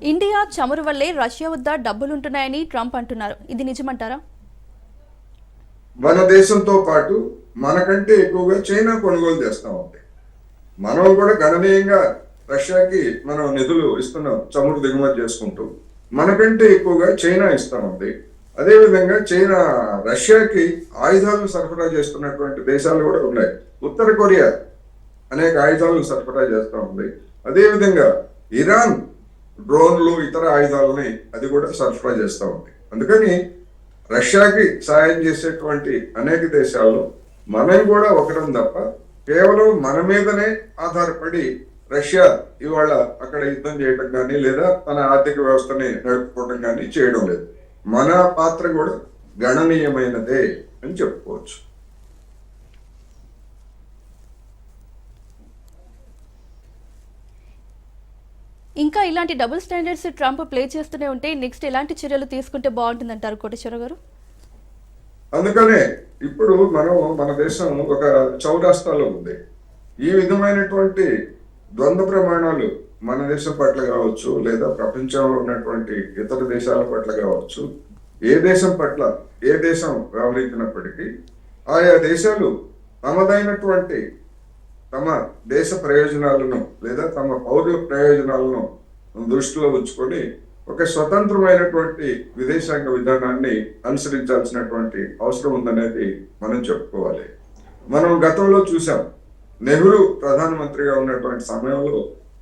India చమురు వల్లే Russia వద్ద డబ్బులుంటున్నాయని ట్రంప్ అంటున్నారు. ఇది నిజమంటారా? మన దేశంతో పాటు మనకంటే ఎక్కువగా చైనా కొనుగోలు చేస్తా ఉంది. మనం కూడా గణనీయంగా రష్యాకి మనం నిధులు ఇస్తున్నాం, చమురు దిగుమతి చేసుకుంటూ. మనకంటే ఎక్కువగా చైనా ఇస్తా ఉంది. అదేవిధంగా చైనా రష్యాకి ఆయుధాలను సరఫరా చేస్తున్నటువంటి దేశాలు కూడా ఉన్నాయి. ఉత్తర కొరియా అనేక ఆయుధాలను సరఫరా చేస్తూ ఉంది. అదేవిధంగా ఇరాన్ డ్రోన్లు ఇతర ఆయుధాలని అది కూడా సరఫరా చేస్తూ ఉంది. అందుకని రష్యాకి సాయం చేసేటువంటి అనేక దేశాల్లో మనం కూడా ఒకరం తప్ప కేవలం మన మీదనే ఆధారపడి రష్యా ఇవాళ అక్కడ యుద్ధం చేయడం కానీ లేదా తన ఆర్థిక వ్యవస్థని నడుపుకోవడం కానీ చేయడం లేదు. మన పాత్ర కూడా గణనీయమైనదే అని చెప్పుకోవచ్చు. ఇంకా ఇలాంటి డబుల్ స్టాండర్డ్స్ ట్రంప్ ప్లే చేస్తూనే ఉంటే నెక్స్ట్ ఎలాంటి చర్యలు తీసుకుంటే బాగుంటుందంటారు కోటేశ్వర గారు? అందుకనే ఇప్పుడు మన దేశం ఒక చౌరాస్తాలో ఉంది. ఈ విధమైనటువంటి ద్వంద్వ ప్రమాణాలు మన దేశం పట్ల కావచ్చు లేదా ప్రపంచంలో ఉన్నటువంటి ఇతర దేశాల పట్ల కావచ్చు, ఏ దేశం పట్ల ఏ దేశం వ్యవహరించినప్పటికీ ఆయా దేశాలు తమదైనటువంటి తమ దేశ ప్రయోజనాలను లేదా తమ పౌరుల ప్రయోజనాలను దృష్టిలో ఉంచుకొని ఒక స్వతంత్రమైనటువంటి విదేశాంగ విధానాన్ని అనుసరించాల్సినటువంటి అవసరం ఉందనేది మనం చెప్పుకోవాలి. మనం గతంలో చూసాం, నెహ్రూ ప్రధానమంత్రిగా ఉన్నటువంటి సమయంలో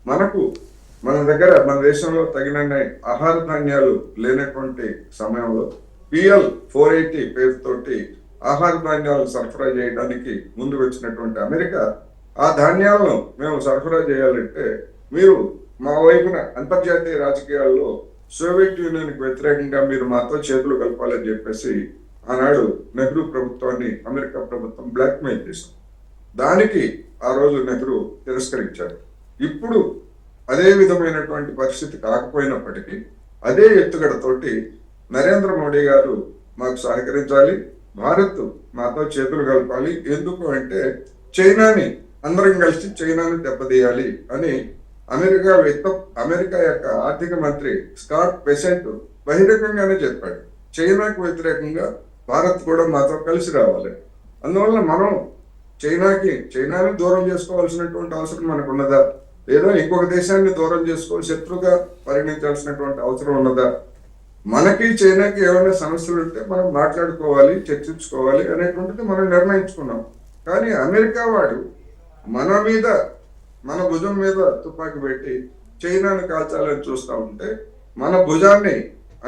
మన దేశంలో తగినన్ని ఆహార ధాన్యాలు లేనటువంటి సమయంలో PL-480 పేరుతోటి ఆహార ధాన్యాలు సరఫరా చేయడానికి ముందు వచ్చినటువంటి అమెరికా ఆ ధాన్యాలను మేము సరఫరా చేయాలంటే మీరు మా వైపున అంతర్జాతీయ రాజకీయాల్లో సోవియట్ యూనియన్కి వ్యతిరేకంగా మీరు మాతో చేతులు కలపాలని చెప్పేసి ఆనాడు నెహ్రూ ప్రభుత్వాన్ని అమెరికా ప్రభుత్వం బ్లాక్మెయిల్ చేసింది. దానికి ఆ రోజు నెహ్రూ తిరస్కరించారు. ఇప్పుడు అదే విధమైనటువంటి పరిస్థితి కాకపోయినప్పటికీ అదే ఎత్తుగడతోటి నరేంద్ర మోడీ గారు మాకు సహకరించాలి, భారత్ మాతో చేతులు కలపాలి, ఎందుకు అంటే చైనాని అందరం కలిసి చైనాని దెబ్బతీయాలి అని అమెరికా యొక్క ఆర్థిక మంత్రి స్కాట్ బెసెంట్ బహిరంగంగానే చెప్పాడు. చైనాకు వ్యతిరేకంగా భారత్ కూడా మాతో కలిసి రావాలి. అందువల్ల మనం చైనాని దూరం చేసుకోవాల్సినటువంటి అవసరం మనకు ఉన్నదా, లేదా ఇంకొక దేశాన్ని దూరం చేసుకోవాలి శత్రుగా పరిగణించాల్సినటువంటి అవసరం ఉన్నదా? మనకి చైనాకి ఏమైనా సమస్యలు ఉంటే మనం మాట్లాడుకోవాలి, చర్చించుకోవాలి అనేటువంటిది మనం నిర్ణయించుకున్నాం. కానీ అమెరికా వాడు మన భుజం మీద తుపాకీ పెట్టి చైనాను కాల్చాలని చూస్తూ ఉంటే మన భుజాన్ని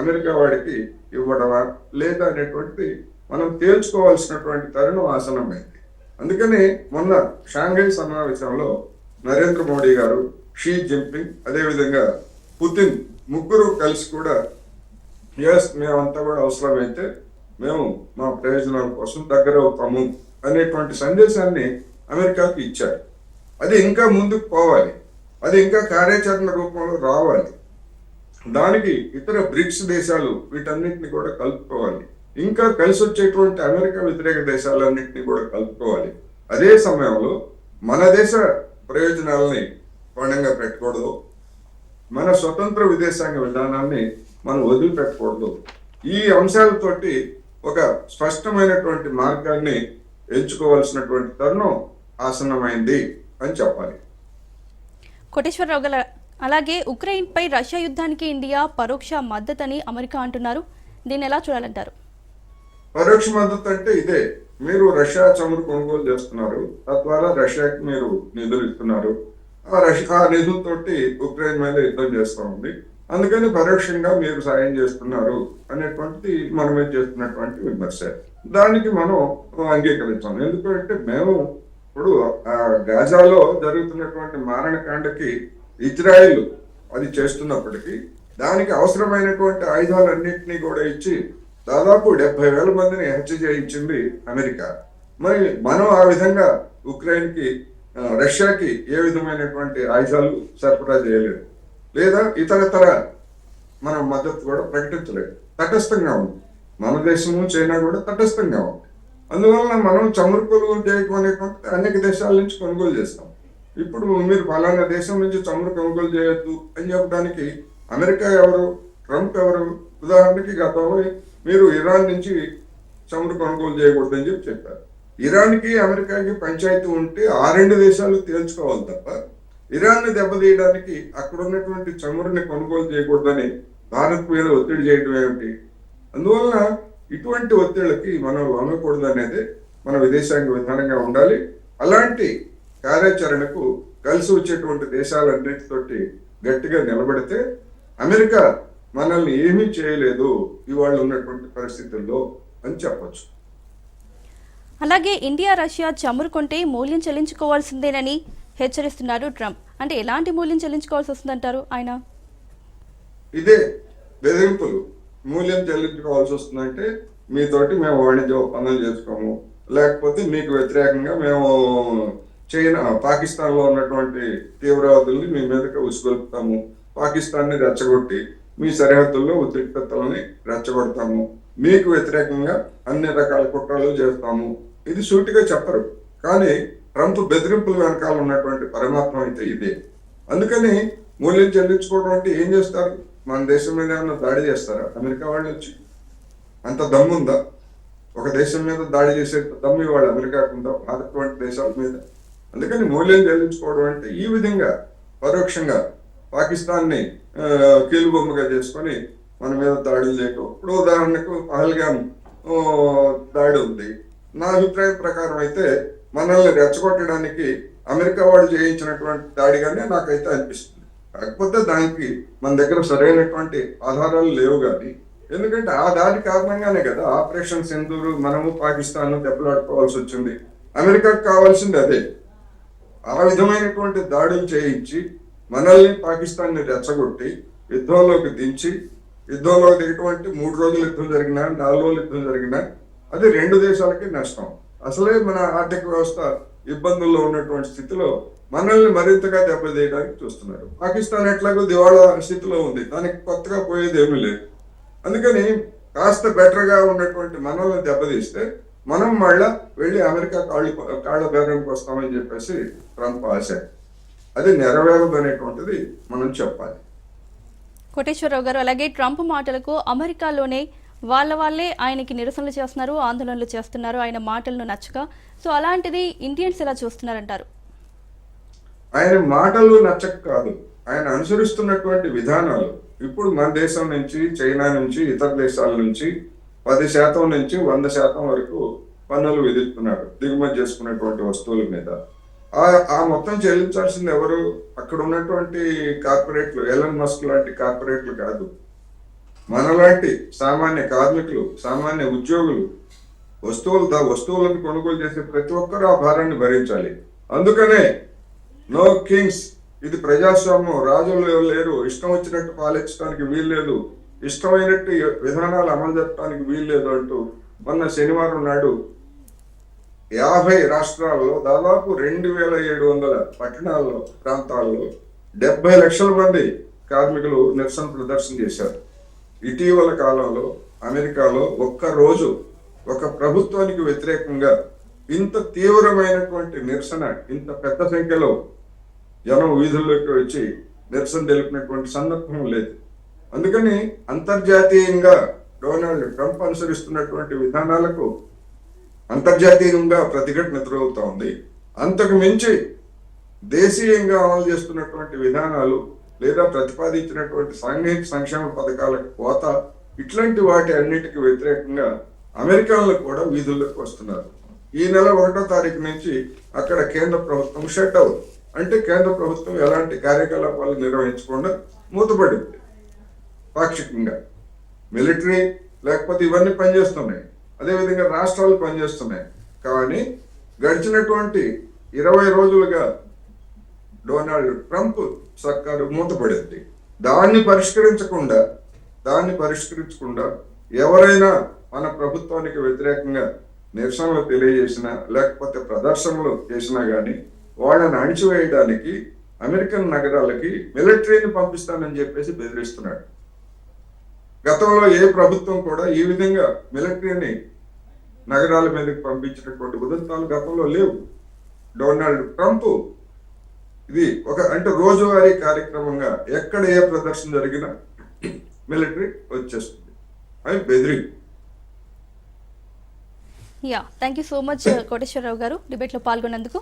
అమెరికా వాడికి ఇవ్వడమా లేదా అనేటువంటిది మనం తేల్చుకోవాల్సినటువంటి తరుణం ఆసనమైంది. అందుకని మొన్న షాంఘై సమావేశంలో నరేంద్ర మోడీ గారు, షీ జిన్పింగ్, అదేవిధంగా పుతిన్ ముగ్గురు కలిసి కూడా మేమంతా కూడా అవసరమైతే మేము మా ప్రయోజనాల కోసం దగ్గర అవుతాము అనేటువంటి సందేశాన్ని అమెరికాకి ఇచ్చారు. అది ఇంకా ముందుకు పోవాలి, అది ఇంకా కార్యాచరణ రూపంలో రావాలి. దానికి ఇతర బ్రిక్స్ దేశాలు వీటన్నిటిని కూడా కలుపుకోవాలి. ఇంకా కలిసి వచ్చేటువంటి అమెరికా వ్యతిరేక దేశాలన్నింటినీ కూడా కలుపుకోవాలి. అదే సమయంలో మన దేశ ప్రయోజనాలని పణంగా పెట్టకూడదు, మన స్వతంత్ర విదేశాంగ విధానాన్ని మనం వదిలిపెట్టకూడదు. ఈ అంశాలతోటి ఒక స్పష్టమైనటువంటి మార్గాన్ని ఎంచుకోవాల్సినటువంటి తరుణం ఆసన్నమైంది అని చెప్పాలి. కోటేశ్వరరావు గారు, అలాగే ఉక్రెయిన్పై రష్యా యుద్ధానికి ఇండియా పరోక్ష మద్దతని అమెరికా అంటున్నారు. దీన్ని ఎలా చూడాలంటారు? పరోక్ష మద్దతు అంటే ఇదే, మీరు రష్యా చమురు కొనుగోలు చేస్తున్నారు, తద్వారా రష్యాకి మీరు నిధులు ఇస్తున్నారు, ఆ నిధులతోటి ఉక్రెయిన్ మీద యుద్ధం చేస్తూ ఉంది, అందుకని పరోక్షంగా మీరు సాయం చేస్తున్నారు అనేటువంటిది మన మీద చేస్తున్నటువంటి విమర్శ. దానికి మనం అంగీకరించాం. ఎందుకంటే మేము ఇప్పుడు గాజాలో జరుగుతున్నటువంటి మారణకాండకి ఇజ్రాయిల్ అది చేస్తున్నప్పటికీ దానికి అవసరమైనటువంటి ఆయుధాలన్నింటినీ కూడా ఇచ్చి దాదాపు 70,000 మందిని హత్య చేయించింది అమెరికా. మరి మనం ఆ విధంగా ఉక్రెయిన్కి రష్యాకి ఏ విధమైనటువంటి ఆయుధాలు సరఫరా చేయలేదు, లేదా ఇతరతర మనం మద్దతు కూడా ప్రకటించలేదు. తటస్థంగా ఉంది మన దేశము, చైనా కూడా తటస్థంగా ఉంది. అందువలన మనం చమురు కొనుగోలు చేయడం అనేటువంటి అనేక దేశాల నుంచి కొనుగోలు చేస్తాం. ఇప్పుడు మీరు ఫలానా దేశం నుంచి చమురు కొనుగోలు చేయొద్దు అని చెప్పడానికి అమెరికా ఎవరు, ట్రంప్ ఎవరు? ఉదాహరణకి గతంలో మీరు ఇరాన్ నుంచి చమురు కొనుగోలు చేయకూడదని చెప్పారు. ఇరాన్కి అమెరికాకి పంచాయతీ ఉంటే ఆ రెండు దేశాలు తేల్చుకోవాలి తప్ప ఇరాన్ని దెబ్బతీయడానికి అక్కడ ఉన్నటువంటి చమురుని కొనుగోలు చేయకూడదని భారత్ మీద ఒత్తిడి చేయడం ఏమిటి? అందువలన ఇటువంటి ఒత్తిళ్ళకి మనం లొంగకూడదు అనేది మన విదేశాంగ విధానంగా ఉండాలి. అలాంటి కార్యాచరణకు కలిసి వచ్చేటువంటి దేశాలన్నిటితోటి గట్టిగా నిలబడితే అమెరికా మనల్ని ఏమీ చేయలేదు ఇవాళ ఉన్నటువంటి పరిస్థితుల్లో అని చెప్పొచ్చు. అలాగే ఇండియా రష్యా చమురు కొంటే మూల్యం చెల్లించుకోవాల్సిందేనని హెచ్చరిస్తున్నారు ట్రంప్. అంటే ఎలాంటి మూల్యం చెల్లించుకోవాల్సి వస్తుందంటారు ఆయన? ఇదే బెదిరింపులు. మూల్యం చెల్లించుకోవాల్సి వస్తుందంటే మీతోటి మేము వాణిజ్య ఒప్పందం చేసుకోము, లేకపోతే మీకు వ్యతిరేకంగా మేము చైనా పాకిస్తాన్లో ఉన్నటువంటి తీవ్రవాదుల్ని మీ మీదకి ఉసుగొలుపుతాము, పాకిస్తాన్ని రెచ్చగొట్టి మీ సరిహద్దుల్లో ఉద్రిక్తతలని రెచ్చగొడతాము, మీకు వ్యతిరేకంగా అన్ని రకాల కుట్రలు చేస్తాము. ఇది సూటిగా చెప్పరు, కానీ ట్రంప్ బెదిరింపుల వెనకాల ఉన్నటువంటి పరమాత్మ అయితే ఇదే. అందుకని మూల్యం చెల్లించుకోవడం అంటే ఏం చేస్తారు? మన దేశం మీద ఏమన్నా దాడి చేస్తారా అమెరికా వాళ్ళు వచ్చి? అంత దమ్ముందా? ఒక దేశం మీద దాడి చేసే దమ్ము ఇవాళ అమెరికాకు ఉందా, భారత్ వంటి దేశాల మీద? అందుకని మూల్యం చెల్లించుకోవడం అంటే ఈ విధంగా పరోక్షంగా పాకిస్తాన్ని కీలుబొమ్మగా చేసుకొని మన మీద దాడులు చేయటం. ఇప్పుడు ఉదాహరణకు పహల్గామ్ దాడి ఉంది. నా అభిప్రాయం ప్రకారం అయితే మనల్ని రెచ్చగొట్టడానికి అమెరికా వాళ్ళు చేయించినటువంటి దాడిగానే నాకైతే అనిపిస్తుంది. కాకపోతే దానికి మన దగ్గర సరైనటువంటి ఆధారాలు లేవు. కానీ ఎందుకంటే ఆ దాడి కారణంగానే కదా ఆపరేషన్ సింధూరు మనము పాకిస్తాన్ దెబ్బలాడుకోవాల్సి వచ్చింది. అమెరికాకు కావాల్సింది అదే. ఆ విధమైనటువంటి దాడులు చేయించి మనల్ని పాకిస్తాన్ని రెచ్చగొట్టి యుద్ధంలోకి దించి, యుద్ధంలోకి దిగటువంటి 3 రోజులు యుద్ధం జరిగినా 4 రోజులు యుద్ధం జరిగినా అది రెండు దేశాలకి నష్టం. అసలే మన ఆర్థిక వ్యవస్థ ఇబ్బందుల్లో ఉన్నటువంటి స్థితిలో మనల్ని మరింతగా దెబ్బతీయడానికి చూస్తున్నారు. పాకిస్తాన్ ఎట్లాగో దివాళా స్థితిలో ఉంది, దానికి కొత్తగా పోయేది ఏమీ లేదు. అందుకని కాస్త బెటర్గా ఉన్నటువంటి మనల్ని దెబ్బతీస్తే మనం మళ్ళా వెళ్ళి అమెరికా కాళ్ళ బేరానికి వస్తామని చెప్పేసి ట్రంప్ ఆశ. అది నెరవేరదు అనేటువంటిది మనం చెప్పాలి. కోటేశ్వరరావు గారు, అలాగే ట్రంప్ మాటలకు అమెరికాలోనే వాళ్ళే ఆయనకి నిరసనలు చేస్తున్నారు, ఆందోళనలు చేస్తున్నారు ఆయన మాటలను నచ్చక. సో అలాంటిది ఇండియన్స్ ఎలా చూస్తున్నారంటారు? ఆయన మాటలు నచ్చక కాదు, ఆయన అనుసరిస్తున్నటువంటి విధానాలు. ఇప్పుడు మన దేశం నుంచి, చైనా నుంచి, ఇతర దేశాల నుంచి 10% నుంచి 100% వరకు పన్నులు విధిస్తున్నారు దిగుమతి చేసుకున్నటువంటి వస్తువుల మీద. ఆ మొత్తం చెల్లించాల్సింది ఎవరు? అక్కడ ఉన్నటువంటి కార్పొరేట్లు, ఎలన్ మస్క్ లాంటి కార్పొరేట్లు కాదు, మనలాంటి సామాన్య కార్మికులు, సామాన్య ఉద్యోగులు, వస్తువులను కొనుగోలు చేసే ప్రతి ఒక్కరూ ఆ భారాన్ని భరించాలి. అందుకనే నో కింగ్స్, ఇది ప్రజాస్వామ్యం, రాజులు లేరు, ఇష్టం వచ్చినట్టు పాలించడానికి వీల్లేదు, ఇష్టమైనట్టు విధానాలు అమలు జరపడానికి వీల్లేదు అంటూ మొన్న శనివారం నాడు 50 రాష్ట్రాల్లో దాదాపు 2700 పట్టణాల్లో, ప్రాంతాల్లో 70 లక్షల మంది కార్మికులు నిరసన ప్రదర్శన చేశారు. ఇటీవల కాలంలో అమెరికాలో ఒక్కరోజు ఒక ప్రభుత్వానికి వ్యతిరేకంగా ఇంత తీవ్రమైనటువంటి నిరసన, ఇంత పెద్ద సంఖ్యలో జనం వీధుల్లోకి వచ్చి నిరసన తెలిపినటువంటి సందర్భం లేదు. అందుకని అంతర్జాతీయంగా డొనాల్డ్ ట్రంప్ అనుసరిస్తున్నటువంటి విధానాలకు అంతర్జాతీయంగా ప్రతిఘటన ఎదురవుతా ఉంది. అంతకు మించి దేశీయంగా అమలు చేస్తున్నటువంటి విధానాలు లేదా ప్రతిపాదించినటువంటి సాంఘిక సంక్షేమ పథకాల కోత, ఇట్లాంటి వాటి అన్నిటికీ వ్యతిరేకంగా అమెరికన్లు కూడా వీధుల్లోకి వస్తున్నారు. ఈ నెల 1వ తారీఖు నుంచి అక్కడ కేంద్ర ప్రభుత్వం షట్ అవుట్, అంటే కేంద్ర ప్రభుత్వం ఎలాంటి కార్యకలాపాలు నిర్వహించకుండా మూతపడింది. పాక్షికంగా మిలిటరీ లేకపోతే ఇవన్నీ పనిచేస్తున్నాయి, అదేవిధంగా రాష్ట్రాలు పనిచేస్తున్నాయి. కానీ గడిచినటువంటి 20 రోజులుగా డొనాల్డ్ ట్రంప్ సర్కారు మూతపడింది. దాన్ని పరిష్కరించకుండా ఎవరైనా మన ప్రభుత్వానికి వ్యతిరేకంగా నిరసనలు తెలియజేసినా లేకపోతే ప్రదర్శనలు చేసినా కానీ వాళ్ళని అణిచివేయడానికి అమెరికన్ నగరాలకి మిలిటరీని పంపిస్తానని చెప్పేసి బెదిరిస్తున్నాడు. గతంలో ఏ ప్రభుత్వం కూడా ఈ విధంగా మిలిటరీని నగరాల మీదకి పంపించినటువంటి ఉదంతాలు గతంలో లేవు. డొనాల్డ్ ట్రంప్ ఇది ఒక అంటే రోజువారీ కార్యక్రమంగా ఎక్కడ ఏ ప్రదర్శన జరిగినా మిలిటరీ వచ్చేస్తుంది అని బెదిరి. Yeah, thank you so much Koteswararao గారు డిబేట్లో పాల్గొన్నందుకు.